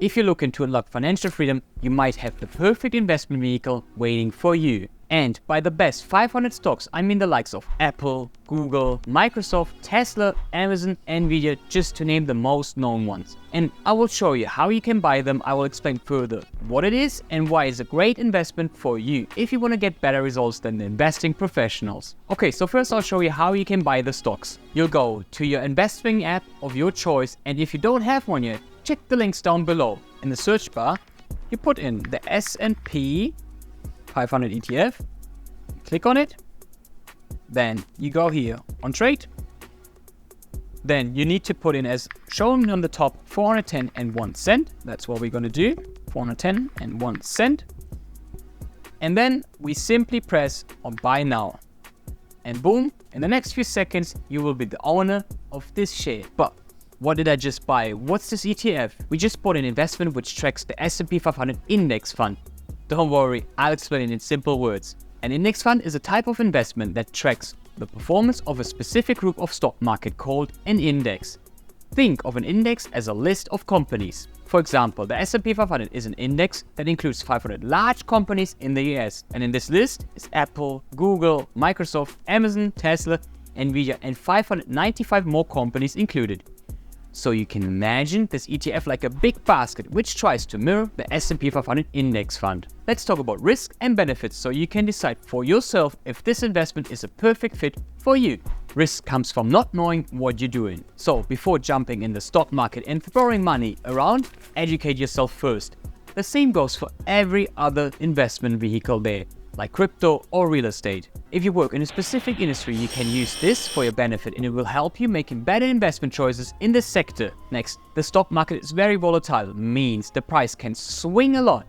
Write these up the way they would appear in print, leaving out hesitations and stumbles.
If you're looking to unlock financial freedom, you might have the perfect investment vehicle waiting for you. And by the best 500 stocks, I mean the likes of Apple, Google, Microsoft, Tesla, Amazon, Nvidia, just to name the most known ones. And I will show you how you can buy them. I will explain further what it is and why it's a great investment for you if you want to get better results than the investing professionals. Okay, so first I'll show you how you can buy the stocks. You'll go to your investing app of your choice, and if you don't have one yet, check the links down below. In the search bar, you put in the S&P 500 ETF, click on it, then you go here on trade, then you need to put in, as shown on the top, 410 and 1 cent. That's what we're going to do, 410 and 1 cent. And then we simply press on buy now, and boom, in the next few seconds you will be the owner of this share. But what did I just buy? What's this ETF? We just bought an investment which tracks the S&P 500 index fund. Don't worry, I'll explain it in simple words. An index fund is a type of investment that tracks the performance of a specific group of stock market called an index. Think of an index as a list of companies. For example, the S&P 500 is an index that includes 500 large companies in the US. And in this list is Apple, Google, Microsoft, Amazon, Tesla, Nvidia, and 595 more companies included. So you can imagine this ETF like a big basket which tries to mirror the S&P 500 index fund. Let's talk about risk and benefits so you can decide for yourself if this investment is a perfect fit for you. Risk comes from not knowing what you're doing. So before jumping in the stock market and throwing money around, educate yourself first. The same goes for every other investment vehicle there, like crypto or real estate. If you work in a specific industry, you can use this for your benefit, and it will help you making better investment choices in this sector. Next, the stock market is very volatile, means the price can swing a lot.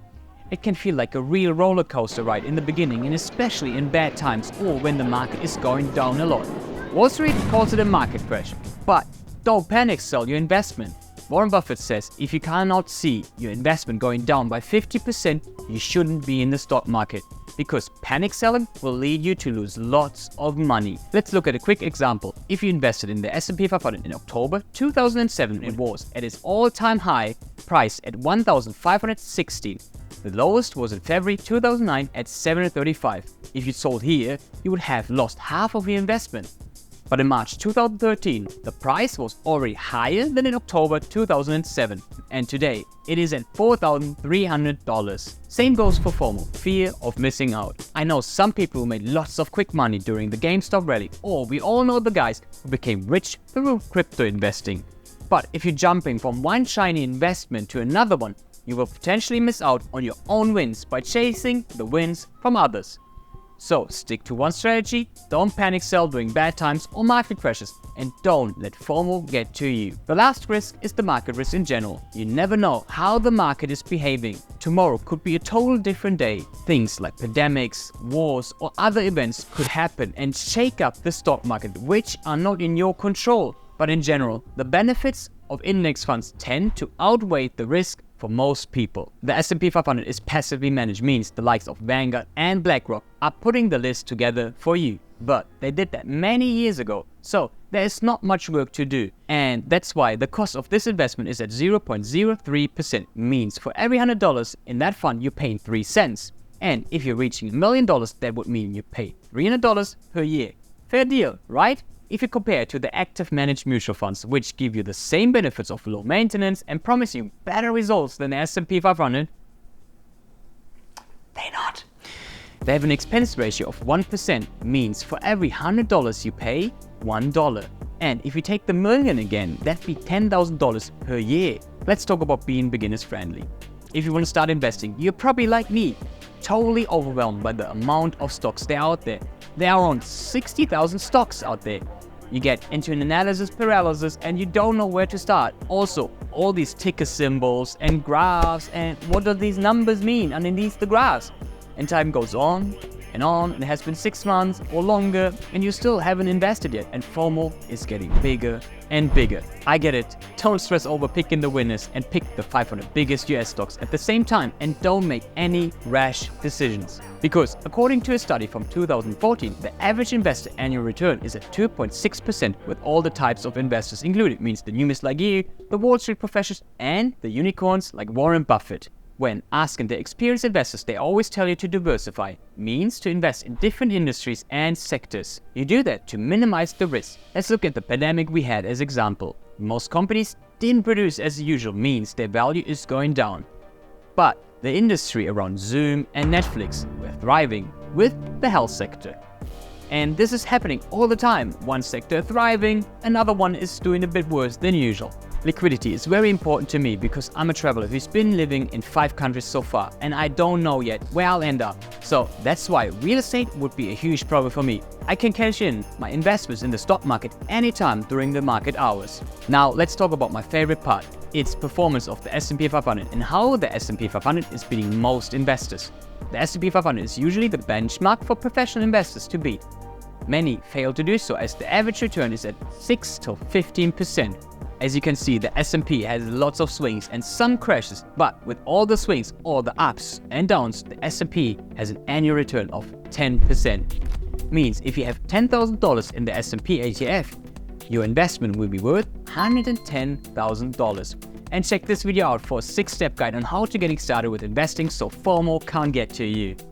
It can feel like a real roller coaster ride in the beginning, and especially in bad times or when the market is going down a lot. Wall Street calls it a market crash, but don't panic sell your investment. Warren Buffett says if you cannot see your investment going down by 50%, you shouldn't be in the stock market, because panic selling will lead you to lose lots of money. Let's look at a quick example. If you invested in the S&P 500 in October 2007, it was at its all-time high price at 1,516. The lowest was in February 2009 at 735. If you sold here, you would have lost half of your investment. But in March 2013, the price was already higher than in October 2007, and today it is at $4,300. Same goes for FOMO, fear of missing out. I know some people who made lots of quick money during the GameStop rally, or we all know the guys who became rich through crypto investing. But if you're jumping from one shiny investment to another one, you will potentially miss out on your own wins by chasing the wins from others. So stick to one strategy, don't panic sell during bad times or market crashes, and don't let FOMO get to you. The last risk is the market risk in general. You never know how the market is behaving. Tomorrow could be a total different day. Things like pandemics, wars, or other events could happen and shake up the stock market, which are not in your control. But in general, the benefits of index funds tend to outweigh the risk for most people. The S&P 500 is passively managed, means the likes of Vanguard and BlackRock are putting the list together for you. But they did that many years ago, so there is not much work to do. And that's why the cost of this investment is at 0.03%, means for every $100 in that fund you're paying 3 cents. And if you're reaching $1 million, that would mean you pay $300 per year. Fair deal, right? If you compare it to the active managed mutual funds, which give you the same benefits of low maintenance and promise you better results than the S&P 500, they're not. They have an expense ratio of 1%, means for every $100 you pay, $1. And if you take the million again, that'd be $10,000 per year. Let's talk about being beginners friendly. If you want to start investing, you're probably like me, totally overwhelmed by the amount of stocks there are out there. There are around 60,000 stocks out there. You get into an analysis paralysis and you don't know where to start. Also, all these ticker symbols and graphs, and what do these numbers mean underneath the graphs? And time goes on, and it has been 6 months or longer, and you still haven't invested yet, and FOMO is getting bigger and bigger. I get it. Don't stress over picking the winners and pick the 500 biggest US stocks at the same time, and don't make any rash decisions. Because according to a study from 2014, the average investor annual return is at 2.6% with all the types of investors included. Means the newbies like you, the Wall Street professionals, and the unicorns like Warren Buffett. When asking the experienced investors, they always tell you to diversify, means to invest in different industries and sectors. You do that to minimize the risk. Let's look at the pandemic we had as example. Most companies didn't produce as usual, means their value is going down. But the industry around Zoom and Netflix were thriving with the health sector. And this is happening all the time. One sector thriving, another one is doing a bit worse than usual. Liquidity is very important to me because I'm a traveler who's been living in 5 countries so far, and I don't know yet where I'll end up. So that's why real estate would be a huge problem for me. I can cash in my investments in the stock market anytime during the market hours. Now let's talk about my favorite part. It's performance of the S&P 500 and how the S&P 500 is beating most investors. The S&P 500 is usually the benchmark for professional investors to beat. Many fail to do so as the average return is at 6 to 15%. As you can see, the S&P has lots of swings and some crashes, but with all the swings, all the ups and downs, the S&P has an annual return of 10%. Means if you have $10,000 in the S&P ETF, your investment will be worth $110,000. And check this video out for a 6-step guide on how to getting started with investing so FOMO can't get to you.